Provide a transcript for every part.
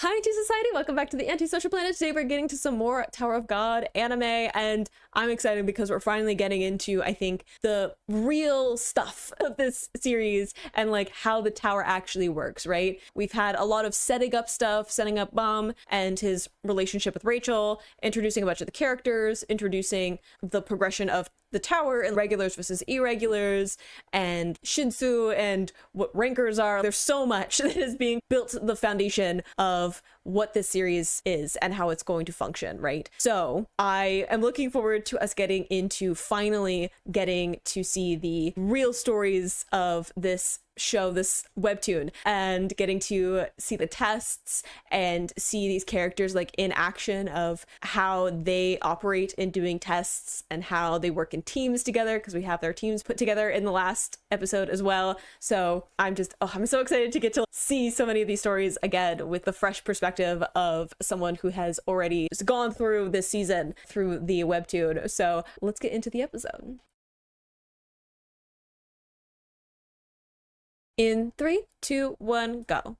Hi to society, welcome back to the Antisocial Planet. Today we're getting to some more Tower of God anime, and I'm excited because we're finally getting into, I think, the real stuff of this series and like how the tower actually works, right? We've had a lot of setting up stuff, setting up Bum and his relationship with Rachel, introducing a bunch of the characters, introducing the progression of the tower and regulars versus irregulars and Shinsu and what rankers are. There's so much that is being built the foundation of what this series is and how it's going to function, right? So I am looking forward to us getting into finally getting to see the real stories of this show, this webtoon, and getting to see the tests and see these characters like in action of how they operate in doing tests and how they work in teams together, because we have their teams put together in the last episode as well. So I'm so excited to get to see so many of these stories again with the fresh perspective of someone who has already just gone through this season through the webtoon. So let's get into the episode. In 3, 2, 1, go.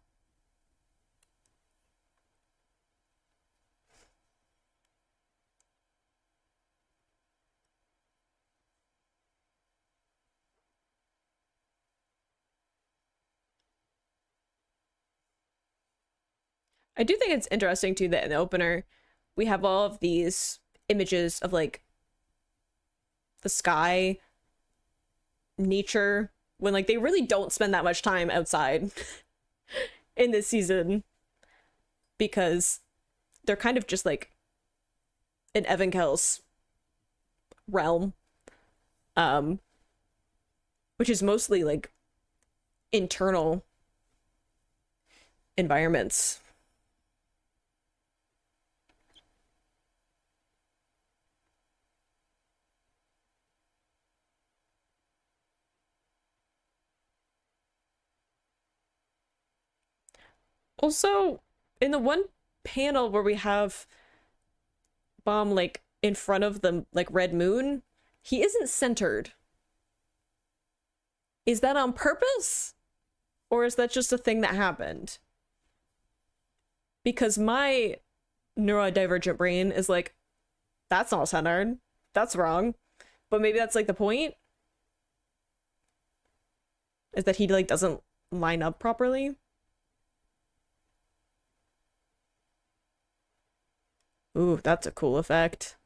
I do think it's interesting too that in the opener we have all of these images of like the sky, nature, when like they really don't spend that much time outside in this season because they're kind of just like in Evankel's realm, which is mostly like internal environments. Also, in the one panel where we have Bomb like in front of the like red moon, he isn't centered. Is that on purpose? Or is that just a thing that happened? Because my neurodivergent brain is like, that's not centered. That's wrong. But maybe that's like the point. Is that he like doesn't line up properly. Ooh, that's a cool effect.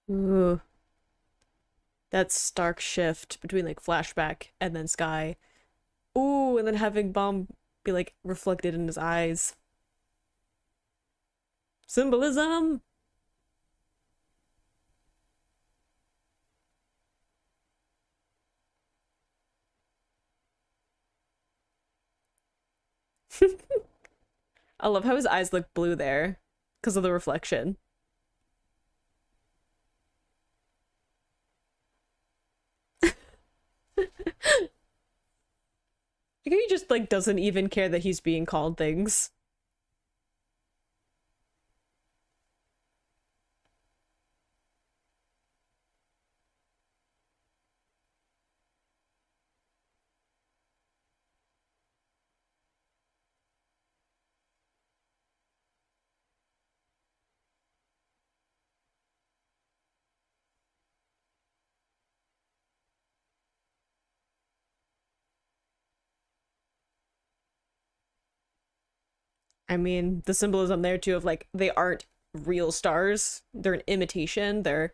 Ooh. That stark shift between like flashback and then sky. Ooh, and then having Bomb be like reflected in his eyes. Symbolism! I love how his eyes look blue there because of the reflection. I think he just like doesn't even care that he's being called things. I mean, the symbolism there too of like they aren't real stars. They're an imitation. They're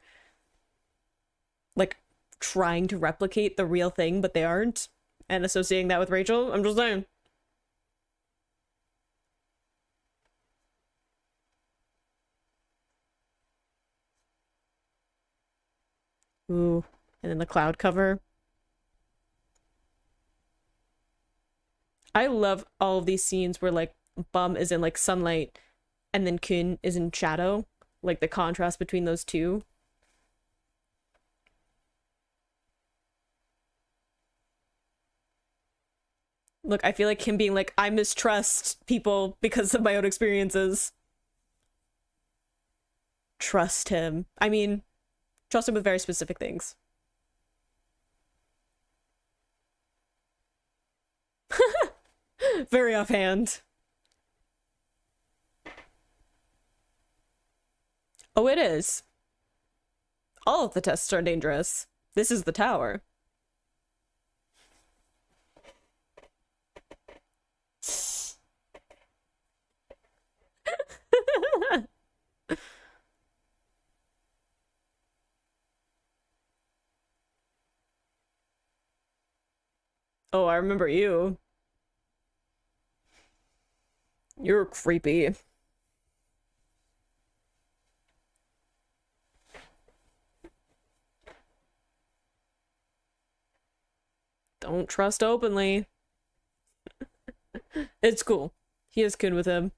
like trying to replicate the real thing, but they aren't. And associating that with Rachel, I'm just saying. Ooh, and then the cloud cover. I love all of these scenes where like Bum is in like sunlight and then Khun is in shadow. Like the contrast between those two. Look, I feel like him being like, I mistrust people because of my own experiences. Trust him. I mean, trust him with very specific things. Very offhand. Oh, it is. All of the tests are dangerous. This is the tower. Oh, I remember you. You're creepy. Don't trust openly. It's cool. He has Khun with him.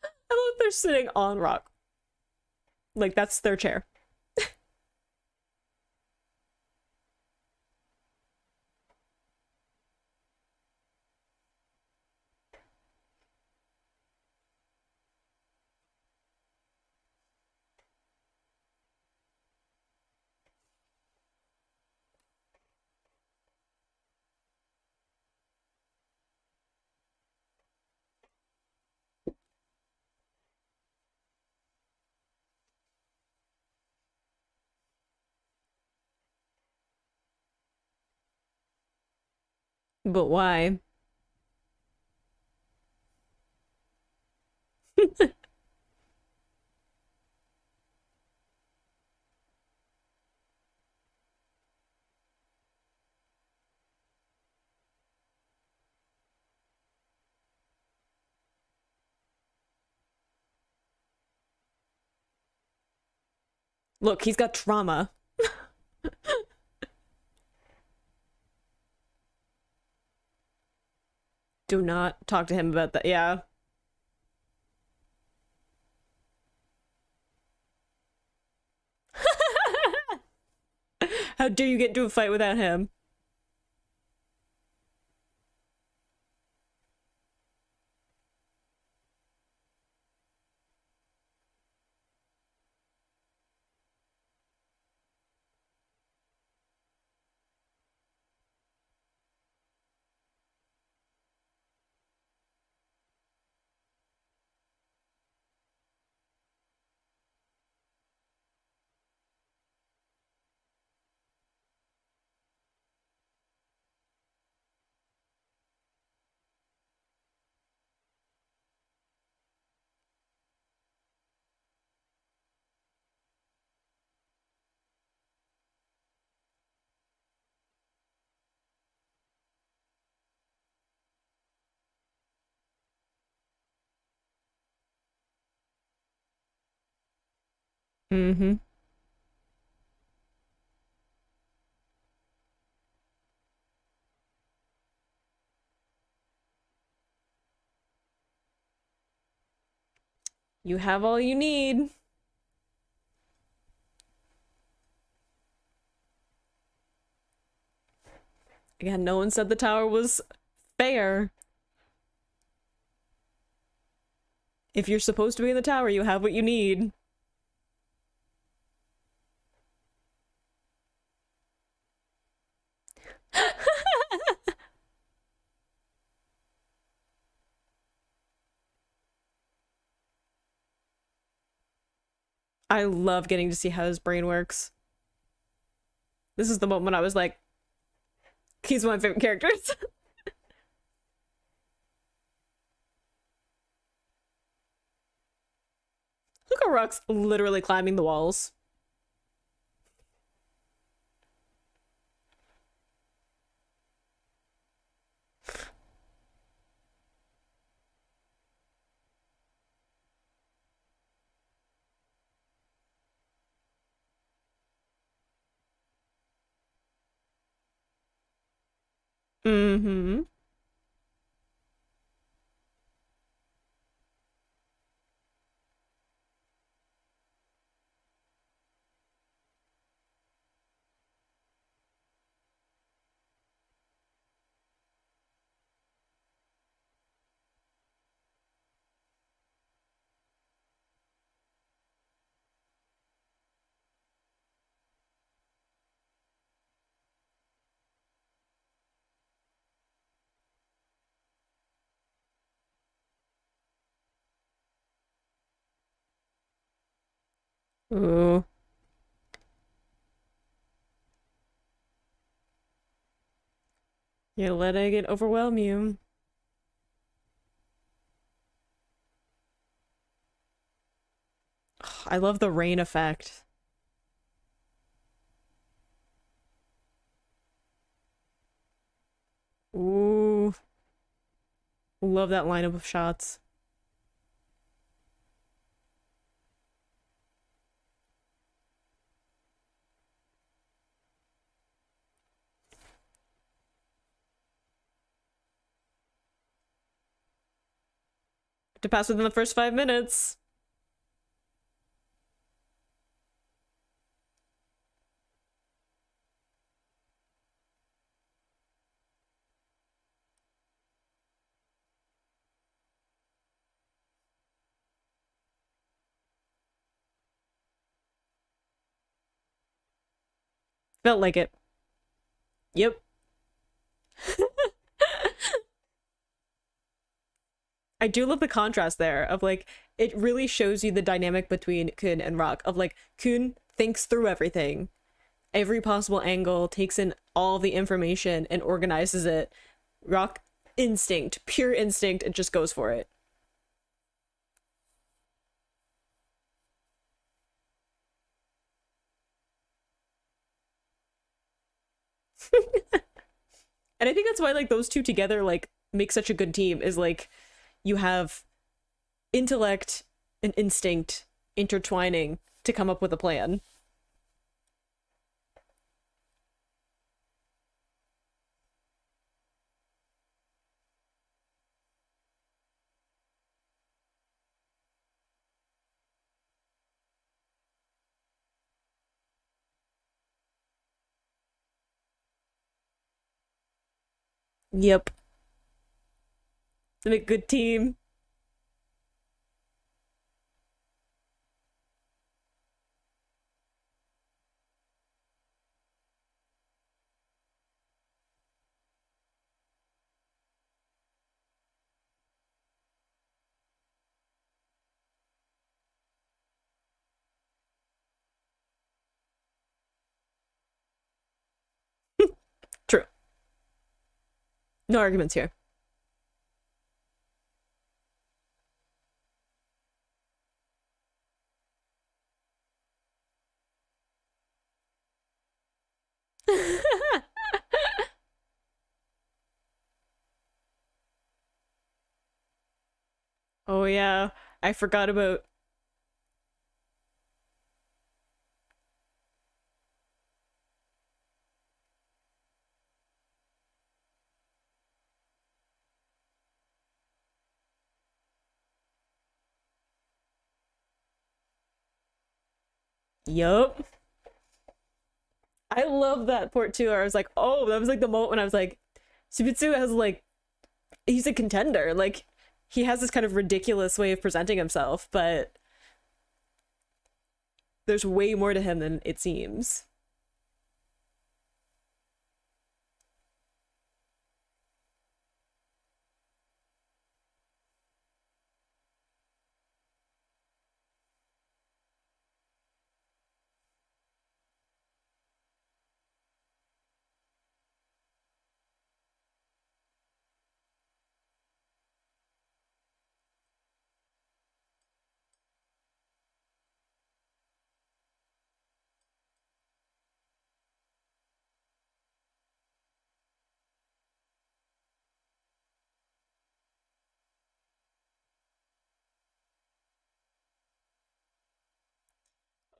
I love they're sitting on rock. Like, that's their chair. But why? Look, he's got trauma. Do not talk to him about that. Yeah. How dare you get into a fight without him? Mm-hmm. You have all you need. Again, no one said the tower was fair. If you're supposed to be in the tower, you have what you need. I love getting to see how his brain works. This is the moment I was like, he's one of my favorite characters. Look at Rock's literally climbing the walls. Mm-hmm. Ooh. You're letting it overwhelm you. I love the rain effect. Ooh. Love that lineup of shots. To pass within the first 5 minutes. Felt like it. Yep. I do love the contrast there of like it really shows you the dynamic between Khun and Rock of like Khun thinks through everything, every possible angle, takes in all the information and organizes it. Rock instinct, pure instinct, and just goes for it. And I think that's why like those two together like make such a good team is like you have intellect and instinct intertwining to come up with a plan. Yep. To make a good team. True. No arguments here. Oh yeah, I forgot about. Yup. I love that port too. I was like, oh, that was like the moment when I was like, Subitsu has like he's a contender. Like he has this kind of ridiculous way of presenting himself, but there's way more to him than it seems.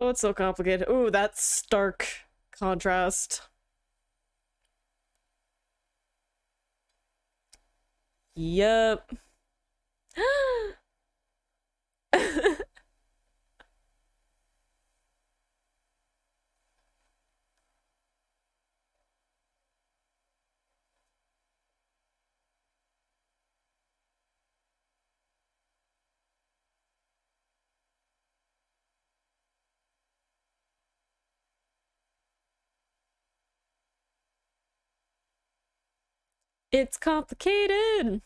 Oh, it's so complicated. Ooh, that stark contrast. Yep. It's complicated.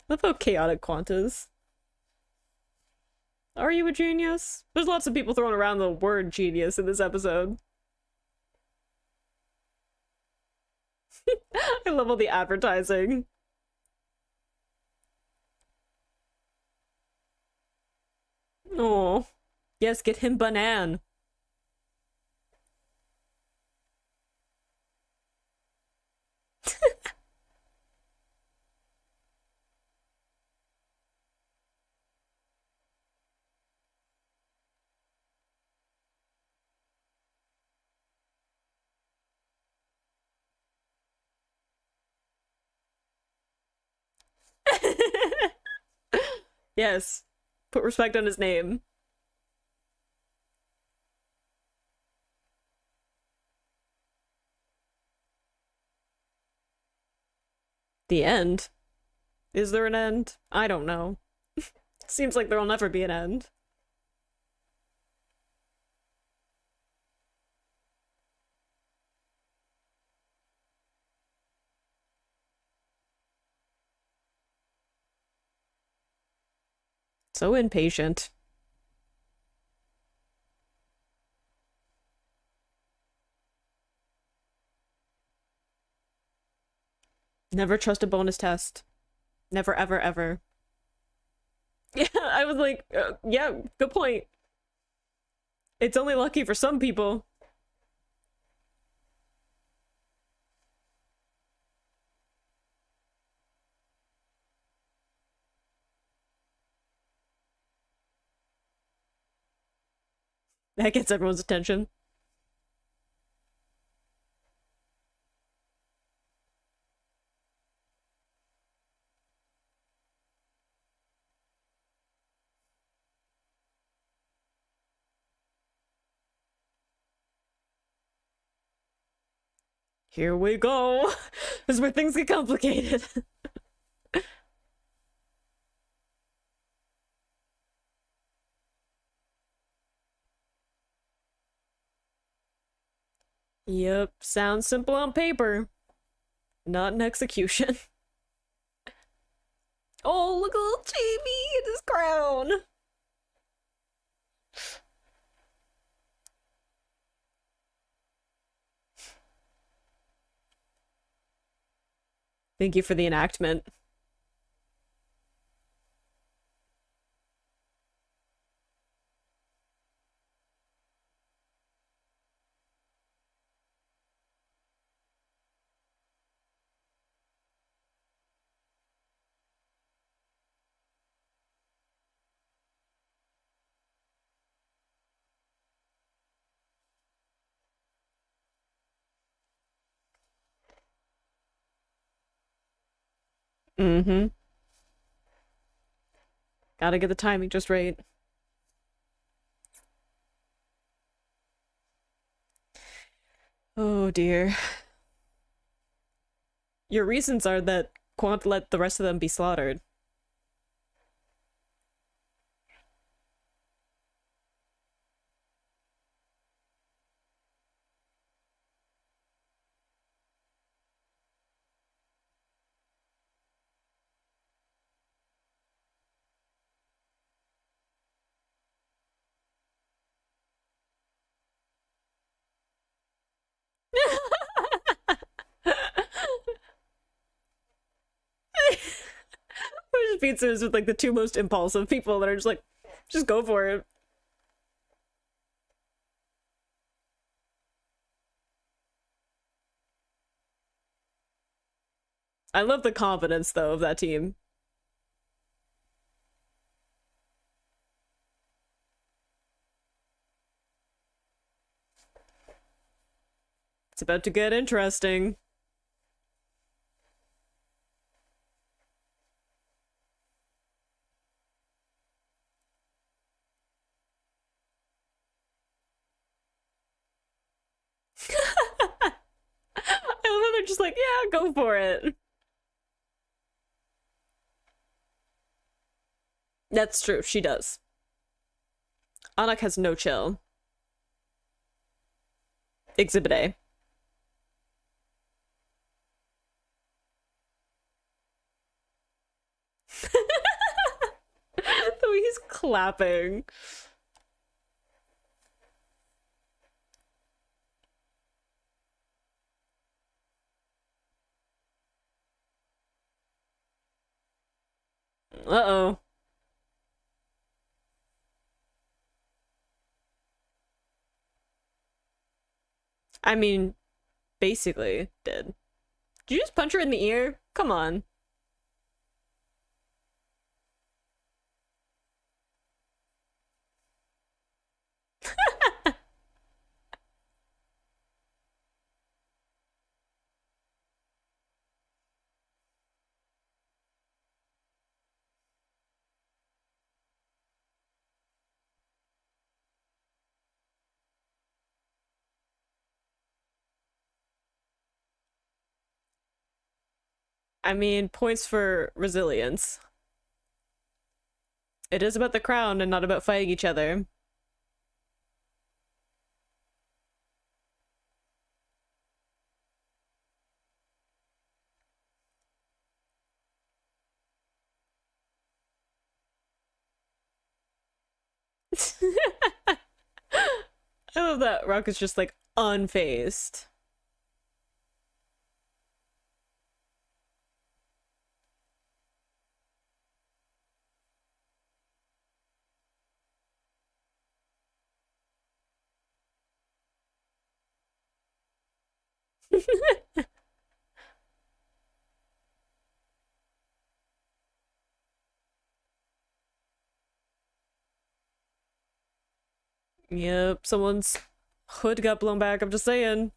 Love how chaotic Quant is. Are you a genius? There's lots of people throwing around the word genius in this episode. I love all the advertising. Oh, yes, get him banan. Yes, put respect on his name. The end? Is there an end? I don't know. Seems like there'll never be an end. So impatient. Never trust a bonus test. Never, ever, ever. Yeah, I was like, yeah, good point. It's only lucky for some people. That gets everyone's attention. Here we go. This is where things get complicated. Yep, sounds simple on paper, not in execution. Oh, look at little Jamie in his crown. Thank you for the enactment. Mm-hmm. Gotta get the timing just right. Oh dear. Your reasons are that Quant let the rest of them be slaughtered. defeat Sims with like the two most impulsive people that are just like, just go for it. I love the confidence though of that team. It's about to get interesting. I love how they're just like, yeah, go for it. That's true, she does. Anak has no chill. Exhibit A. The way he's clapping. Uh-oh. I mean, basically did. Did you just punch her in the ear? Come on. I mean, points for resilience. It is about the crown and not about fighting each other. I love that Rock is just like unfazed. Yep, someone's hood got blown back, I'm just saying.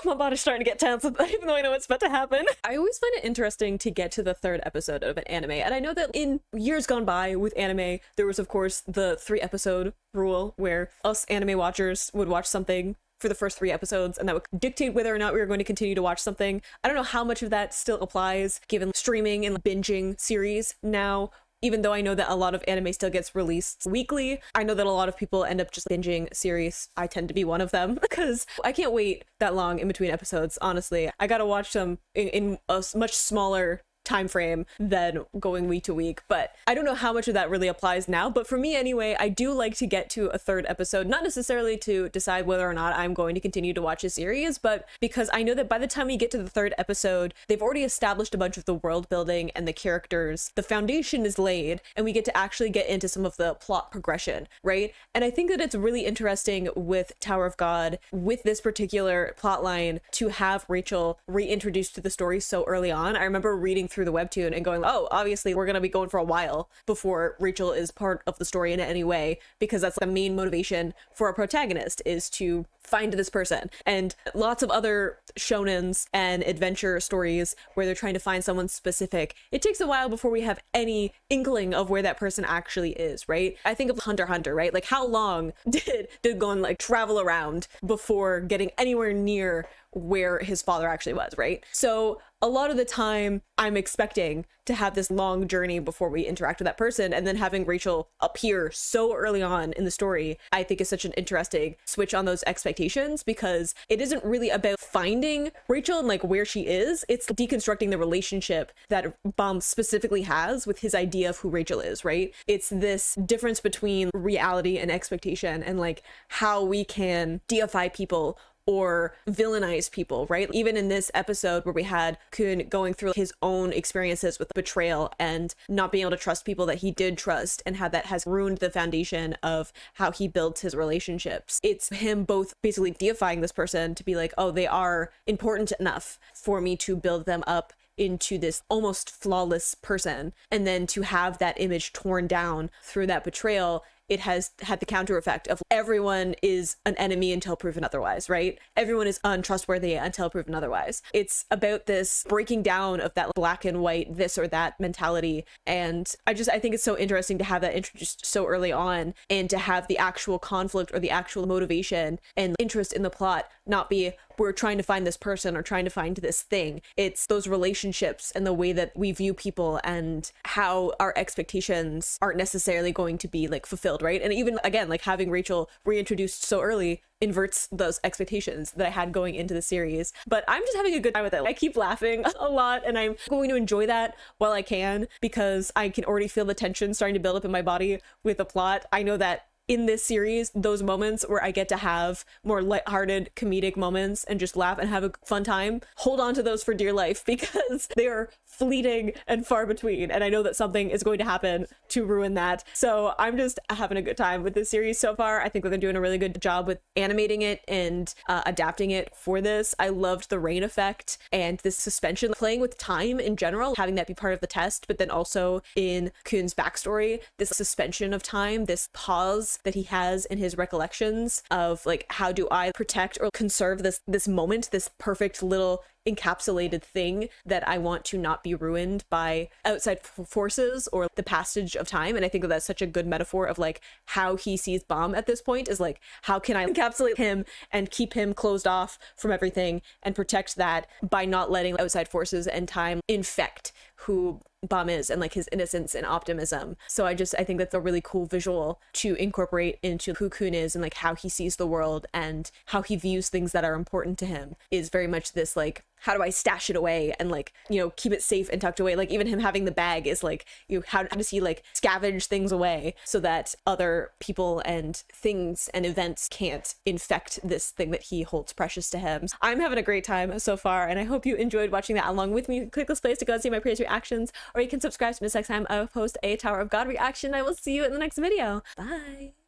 My body's starting to get tense, even though I know it's about to happen. I always find it interesting to get to the third episode of an anime, and I know that in years gone by with anime, there was of course the 3-episode rule where us anime watchers would watch something for the first 3 episodes, and that would dictate whether or not we were going to continue to watch something. I don't know how much of that still applies given streaming and binging series now. Even though I know that a lot of anime still gets released weekly, I know that a lot of people end up just binging series. I tend to be one of them because I can't wait that long in between episodes, honestly. I gotta watch them in a much smaller time frame than going week to week, but I don't know how much of that really applies now. But for me anyway, I do like to get to a 3rd episode, not necessarily to decide whether or not I'm going to continue to watch a series, but because I know that by the time we get to the 3rd episode, they've already established a bunch of the world building and the characters. The foundation is laid, and we get to actually get into some of the plot progression, right? And I think that it's really interesting with Tower of God, with this particular plot line, to have Rachel reintroduced to the story so early on. I remember reading through the webtoon and going, oh, obviously we're gonna be going for a while before Rachel is part of the story in any way, because that's the main motivation for a protagonist, is to find this person. And lots of other shonens and adventure stories where they're trying to find someone specific, it takes a while before we have any inkling of where that person actually is, right? I think of Hunter x Hunter, right? Like, how long did Gon like travel around before getting anywhere near where his father actually was, right? So a lot of the time I'm expecting to have this long journey before we interact with that person, and then having Rachel appear so early on in the story, I think is such an interesting switch on those expectations, because it isn't really about finding Rachel and like where she is. It's deconstructing the relationship that Baum specifically has with his idea of who Rachel is, right? It's this difference between reality and expectation, and like how we can deify people or villainize people, right? Even in this episode where we had Khun going through his own experiences with betrayal and not being able to trust people that he did trust, and how that has ruined the foundation of how he builds his relationships. It's him both basically deifying this person to be like, oh, they are important enough for me to build them up into this almost flawless person, and then to have that image torn down through that betrayal. It has had the counter effect of everyone is an enemy until proven otherwise, right? Everyone is untrustworthy until proven otherwise. It's about this breaking down of that black and white, this or that mentality. And I think it's so interesting to have that introduced so early on, and to have the actual conflict or the actual motivation and interest in the plot not be we're trying to find this person or trying to find this thing. It's those relationships and the way that we view people, and how our expectations aren't necessarily going to be like fulfilled, right? And even again, like having Rachel reintroduced so early inverts those expectations that I had going into the series. But I'm just having a good time with it. I keep laughing a lot, and I'm going to enjoy that while I can, because I can already feel the tension starting to build up in my body with the plot. I know that in this series, those moments where I get to have more lighthearted comedic moments and just laugh and have a fun time, hold on to those for dear life, because they are fleeting and far between, and I know that something is going to happen to ruin that. So I'm just having a good time with this series so far. I think they're doing a really good job with animating it and adapting it for this. I loved the rain effect and this suspension, playing with time in general, having that be part of the test, but then also in Khun's backstory, this suspension of time, this pause that he has in his recollections of like, how do I protect or conserve this moment, this perfect little encapsulated thing that I want to not be ruined by outside forces or the passage of time. And I think that that's such a good metaphor of like how he sees Baum at this point, is like, how can I encapsulate him and keep him closed off from everything and protect that by not letting outside forces and time infect who Baum is and like his innocence and optimism. So I think that's a really cool visual to incorporate into who Khun is, and like how he sees the world and how he views things that are important to him, is very much this like, how do I stash it away and like, keep it safe and tucked away? Like even him having the bag is like, how does he like scavenge things away so that other people and things and events can't infect this thing that he holds precious to him. I'm having a great time so far, and I hope you enjoyed watching that along with me. Click this place to go and see my previous reactions, or you can subscribe to me next time I post a Tower of God reaction. I will see you in the next video. Bye.